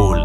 Goal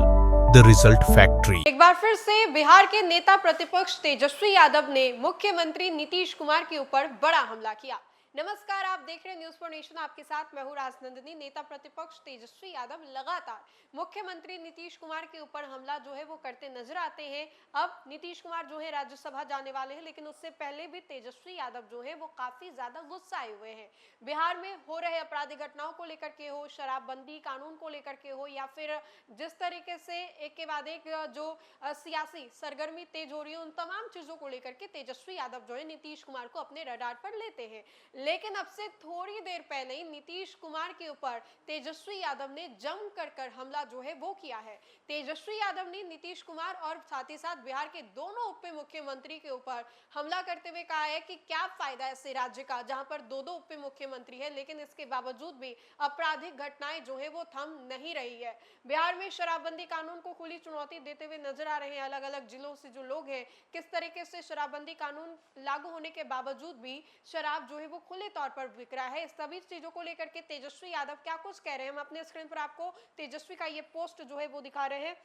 the result factory. एक बार फिर से बिहार के नेता प्रतिपक्ष तेजस्वी यादव ने मुख्यमंत्री नीतीश कुमार के ऊपर बड़ा हमला किया। नमस्कार, आप देख रहे हैं न्यूज फॉर नेशन। आपके साथ मैं हूं राजनंदिनी। नेता प्रतिपक्ष तेजस्वी यादव लगातार मुख्यमंत्री नीतीश कुमार के ऊपर हमला जो है वो करते नजर आते हैं। अब नीतीश कुमार जो है राज्यसभा जाने वाले हैं, लेकिन उससे पहले भी तेजस्वी यादव जो है वो काफी ज्यादा गुस्साए हुए हैं। बिहार में हो रहे आपराधिक घटनाओं को लेकर के हो, शराबबंदी कानून को लेकर के हो, या फिर जिस तरीके से एक के बाद एक जो सियासी सरगर्मी तेज हो रही है, उन तमाम चीजों को लेकर के तेजस्वी यादव जो है नीतीश कुमार को अपने रडार पर लेते हैं। लेकिन अब से थोड़ी देर पहले ही नीतीश कुमार के ऊपर तेजस्वी यादव ने जम कर हमला जो है वो किया है। तेजस्वी यादव ने नीतीश कुमार और साथ ही साथ बिहार के दोनों उप मुख्यमंत्री के ऊपर हमला करते हुए कहा है कि क्या फायदा ऐसे राज्य का जहां पर दो उप मुख्यमंत्री है, लेकिन इसके बावजूद भी आपराधिक घटनाएं जो है वो थम नहीं रही है। बिहार में शराबबंदी कानून को खुली चुनौती देते हुए नजर आ रहे हैं अलग अलग जिलों से जो लोग हैं। किस तरीके से शराबबंदी कानून लागू होने के बावजूद भी शराब जो है वो खुले तौर पर बिक रहा है। इस सभी चीजों को लेकर के तेजस्वी यादव क्या कुछ कह रहे हैं, हम अपने स्क्रीन पर आपको तेजस्वी का ये पोस्ट जो है वो दिखा रहे हैं।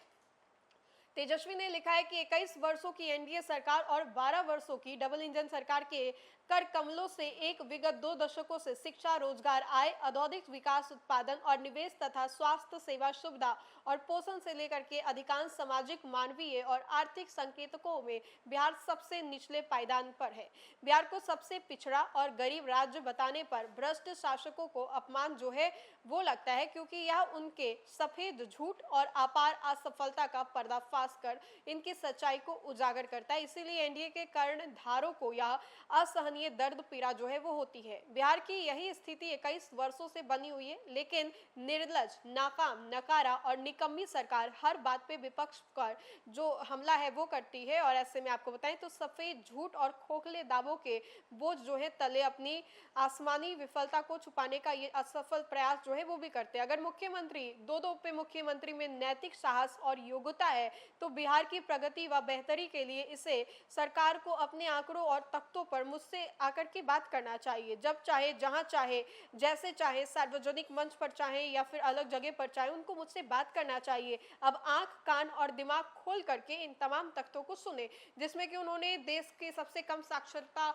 तेजस्वी ने लिखा है कि 21 वर्षों की एनडीए सरकार और 12 वर्षों की डबल इंजन सरकार के कर कमलों से एक विगत 2 दशकों से शिक्षा, रोजगार, आय, औद्योगिक विकास, उत्पादन और निवेश तथा स्वास्थ्य सेवा सुविधा और पोषण से लेकर के अधिकांश सामाजिक, मानवीय और आर्थिक संकेतकों में बिहार सबसे निचले पायदान पर है। बिहार को सबसे पिछड़ा और गरीब राज्य बताने पर भ्रष्ट शासकों को अपमान जो है वो लगता है, क्योंकि यह उनके सफेद झूठ और अपार असफलता का पर्दाफाश कर इनकी सच्चाई को उजागर करता है। इसीलिए एनडीए के कर्णधारों को यह असहनीय दर्द पीड़ा जो है वो होती है। बिहार की यही स्थिति 21 वर्षों से बनी हुई है, लेकिन निर्लज, नाकाम, नकारा और निकम्मी सरकार हर बात पे विपक्ष पर जो हमला है वो करती है। और ऐसे में आपको बताएं तो सफेद झूठ और खोखले दावों के बोझ जो है तले अपनी आसमानी विफलता को छुपाने का ये असफल प्रयास जो है वो भी करते हैं। अगर मुख्यमंत्री दो उप मुख्यमंत्री में नैतिक साहस और योग्यता है तो बिहार की प्रगति व बेहतरी के लिए इसे सरकार को अपने आंकड़ों और तख्तों पर मुझसे आकर के बात करना चाहिए। जब चाहे, जहां चाहे, जैसे चाहे, सार्वजनिक मंच पर चाहे या फिर अलग जगह पर चाहे, उनको मुझसे बात करना चाहिए। अब आंख, कान और दिमाग खोल करके इन तमाम तख्तों को सुने, जिसमें कि उन्होंने देश के सबसे कम साक्षरता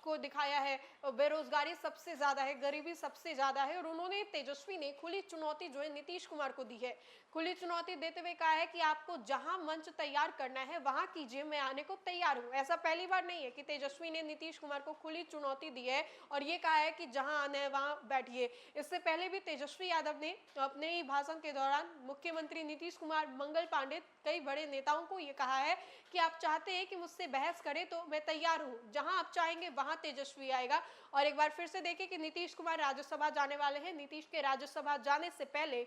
को दिखाया है, बेरोजगारी सबसे ज्यादा है, गरीबी सबसे ज्यादा है। और उन्होंने, तेजस्वी ने खुली चुनौती जो है नीतीश कुमार को दी है। खुली चुनौती देते हुए कहा है कि आपको जहां मंच तैयार करना है वहां कीजिए, मैं आने को तैयार हूं। ऐसा पहली बार नहीं है कि तेजस्वी ने नीतीश कुमार को खुली चुनौती दी है और ये कहा है कि जहां आना है वहां बैठिए। इससे पहले भी तेजस्वी यादव ने अपने ही भाषण के दौरान मुख्यमंत्री नीतीश कुमार, मंगल पांडे, कई बड़े नेताओं को ये कहा है कि आप चाहते हैं कि मुझसे बहस करें तो मैं तैयार हूं, जहां आप चाहेंगे वहां तेजस्वी आएगा। और एक बार फिर से देखें कि नीतीश कुमार राज्यसभा जाने वाले हैं। नीतीश के राज्यसभा जाने से पहले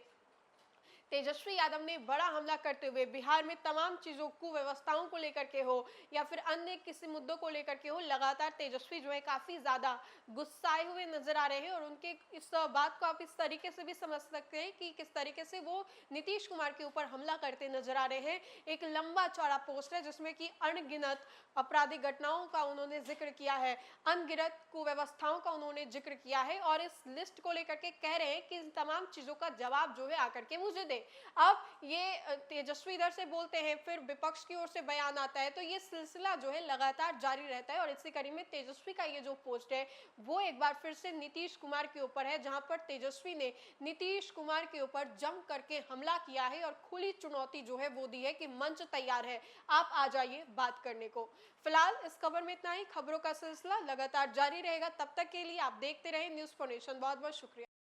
तेजस्वी यादव ने बड़ा हमला करते हुए बिहार में तमाम चीजों, कुव्यवस्थाओं को लेकर के हो या फिर अन्य किसी मुद्दों को लेकर के हो, लगातार तेजस्वी जो है काफी ज्यादा गुस्साए हुए नजर आ रहे हैं। और उनके इस बात को आप इस तरीके से भी समझ सकते हैं कि किस तरीके से वो नीतीश कुमार के ऊपर हमला करते नजर आ रहे हैं। एक लंबा चौड़ा पोस्ट है जिसमें कि अनगिनत आपराधिक घटनाओं का उन्होंने जिक्र किया है, अनगिनत कुव्यवस्थाओं का उन्होंने जिक्र किया है, और इस लिस्ट को लेकर के कह रहे हैं कि इन तमाम चीजों का जवाब जो है आकर के मुझे दे। अब ये तेजस्वी इधर से बोलते हैं, फिर विपक्ष की ओर से बयान आता है, तो ये सिलसिला जो है लगातार जारी रहता है। और इसी कड़ी में तेजस्वी का ये जो पोस्ट है वो एक बार फिर से नीतीश कुमार के ऊपर है, जहां पर तेजस्वी ने नीतीश कुमार के ऊपर जम करके हमला किया है और खुली चुनौती जो है वो दी है कि मंच तैयार है, आप आ जाइए बात करने को। फिलहाल इस खबर में इतना ही। खबरों का सिलसिला लगातार जारी रहेगा, तब तक के लिए आप देखते रहें न्यूज फॉर नेशन। बहुत बहुत शुक्रिया।